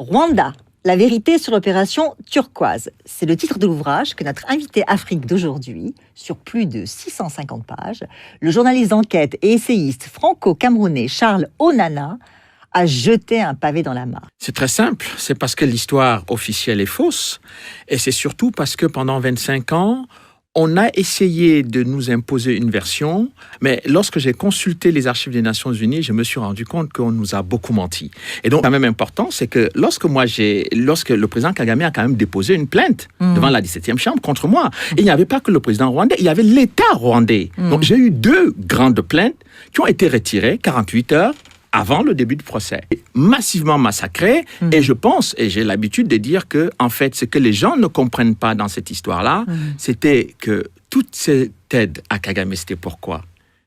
Rwanda, la vérité sur l'opération Turquoise. C'est le titre de l'ouvrage que notre invité Afrique d'aujourd'hui, sur plus de 650 pages, le journaliste d'enquête et essayiste franco-camerounais Charles Onana, a jeté un pavé dans la mare. C'est très simple, c'est parce que l'histoire officielle est fausse, et c'est surtout parce que pendant 25 ans, on a essayé de nous imposer une version, mais lorsque j'ai consulté les archives des Nations Unies, je me suis rendu compte qu'on nous a beaucoup menti. Et donc, quand même important, c'est que lorsque le président Kagame a quand même déposé une plainte devant la 17e chambre contre moi, il n'y avait pas que le président rwandais, il y avait l'État rwandais. Donc, j'ai eu 2 grandes plaintes qui ont été retirées 48 heures avant le début du procès. Massivement massacré, et je pense, et j'ai l'habitude de dire que, en fait, ce que les gens ne comprennent pas dans cette histoire-là, c'était que toute cette aide à Kagame, c'était pourquoi ?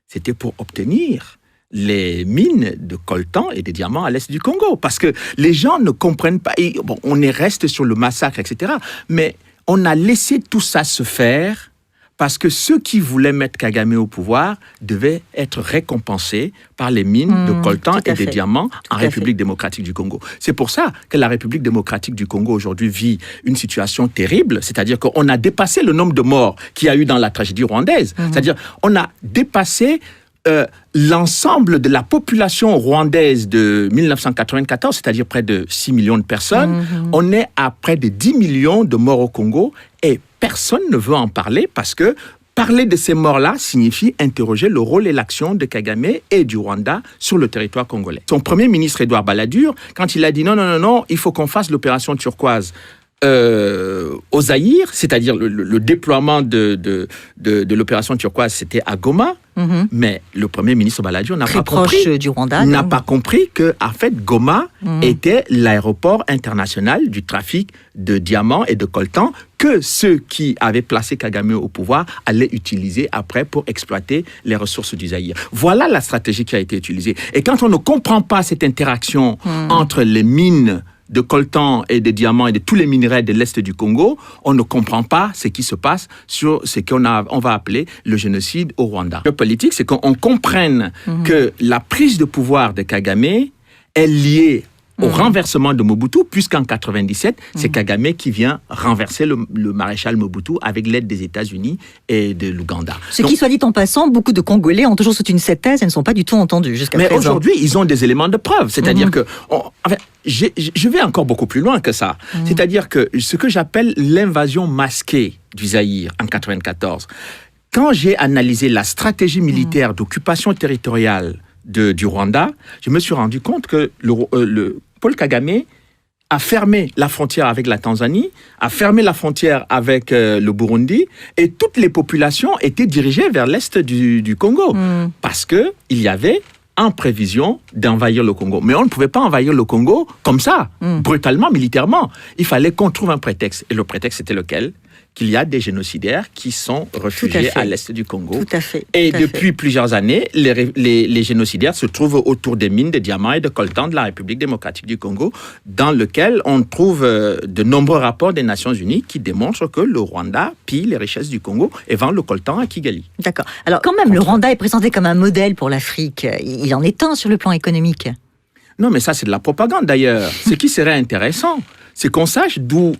C'était pour obtenir les mines de coltan et des diamants à l'est du Congo. Parce que les gens ne comprennent pas, et bon, on reste sur le massacre, etc., mais on a laissé tout ça se faire parce que ceux qui voulaient mettre Kagame au pouvoir devaient être récompensés par les mines de coltan et des diamants en République démocratique du Congo. C'est pour ça que la République démocratique du Congo aujourd'hui vit une situation terrible, c'est-à-dire qu'on a dépassé le nombre de morts qu'il y a eu dans la tragédie rwandaise. C'est-à-dire on a dépassé l'ensemble de la population rwandaise de 1994, c'est-à-dire près de 6 millions de personnes. On est à près de 10 millions de morts au Congo et personne ne veut en parler parce que parler de ces morts-là signifie interroger le rôle et l'action de Kagame et du Rwanda sur le territoire congolais. Son premier ministre, Édouard Balladur, quand il a dit non, il faut qu'on fasse l'opération turquoise au Zaïre, c'est-à-dire le déploiement de l'opération turquoise, c'était à Goma, mais le premier ministre Balladur n'a pas compris que, en fait, Goma était l'aéroport international du trafic de diamants et de coltan que ceux qui avaient placé Kagame au pouvoir allaient utiliser après pour exploiter les ressources du Zaïre. Voilà la stratégie qui a été utilisée. Et quand on ne comprend pas cette interaction entre les mines de coltan et de diamants et de tous les minerais de l'Est du Congo, on ne comprend pas ce qui se passe sur ce qu'on va appeler le génocide au Rwanda. Le politique, c'est qu'on comprenne que la prise de pouvoir de Kagame est liée au renversement de Mobutu, puisqu'en 97, c'est Kagame qui vient renverser le maréchal Mobutu avec l'aide des États-Unis et de l'Ouganda. Qui, soit dit en passant, beaucoup de Congolais ont toujours soutenu cette thèse et ne sont pas du tout entendus jusqu'à présent. Mais aujourd'hui, ils ont des éléments de preuve. C'est-à-dire que... je vais encore beaucoup plus loin que ça. C'est-à-dire que ce que j'appelle l'invasion masquée du Zaïre en 94, quand j'ai analysé la stratégie militaire d'occupation territoriale du Rwanda, je me suis rendu compte que Paul Kagame a fermé la frontière avec la Tanzanie, a fermé la frontière avec le Burundi, et toutes les populations étaient dirigées vers l'est du Congo, parce qu'il y avait en prévision d'envahir le Congo. Mais on ne pouvait pas envahir le Congo comme ça, brutalement, militairement. Il fallait qu'on trouve un prétexte. Et le prétexte, c'était lequel ? Qu'il y a des génocidaires qui sont réfugiés à l'est du Congo. Tout à fait. Et depuis plusieurs années, les génocidaires se trouvent autour des mines de diamants et de coltan de la République démocratique du Congo, dans lequel on trouve de nombreux rapports des Nations Unies qui démontrent que le Rwanda pille les richesses du Congo et vend le coltan à Kigali. D'accord. Alors quand même, le Rwanda est présenté comme un modèle pour l'Afrique. Il en est un sur le plan économique. Non, mais ça, c'est de la propagande d'ailleurs. Ce qui serait intéressant, c'est qu'on sache d'où...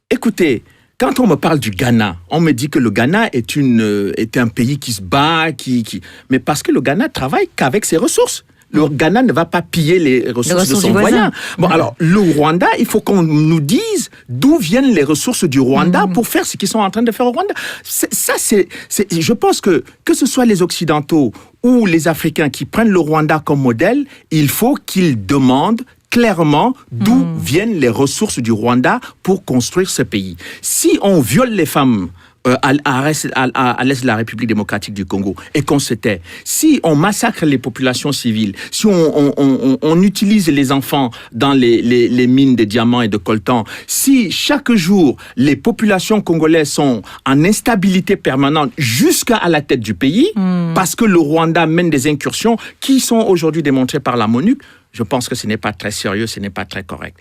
Écoutez, quand on me parle du Ghana, on me dit que le Ghana est un pays qui se bat, mais parce que le Ghana travaille qu'avec ses ressources. Le Ghana ne va pas piller les ressources de son voisin. Bon, alors, le Rwanda, il faut qu'on nous dise d'où viennent les ressources du Rwanda pour faire ce qu'ils sont en train de faire au Rwanda. Je pense que ce soit les Occidentaux ou les Africains qui prennent le Rwanda comme modèle, il faut qu'ils demandent clairement d'où viennent les ressources du Rwanda pour construire ce pays. Si on viole les femmes à l'est de la République démocratique du Congo et qu'on se tait, si on massacre les populations civiles, si on utilise les enfants dans les mines de diamants et de coltan, si chaque jour les populations congolaises sont en instabilité permanente jusqu'à la tête du pays, parce que le Rwanda mène des incursions qui sont aujourd'hui démontrées par la MONUC, je pense que ce n'est pas très sérieux, ce n'est pas très correct.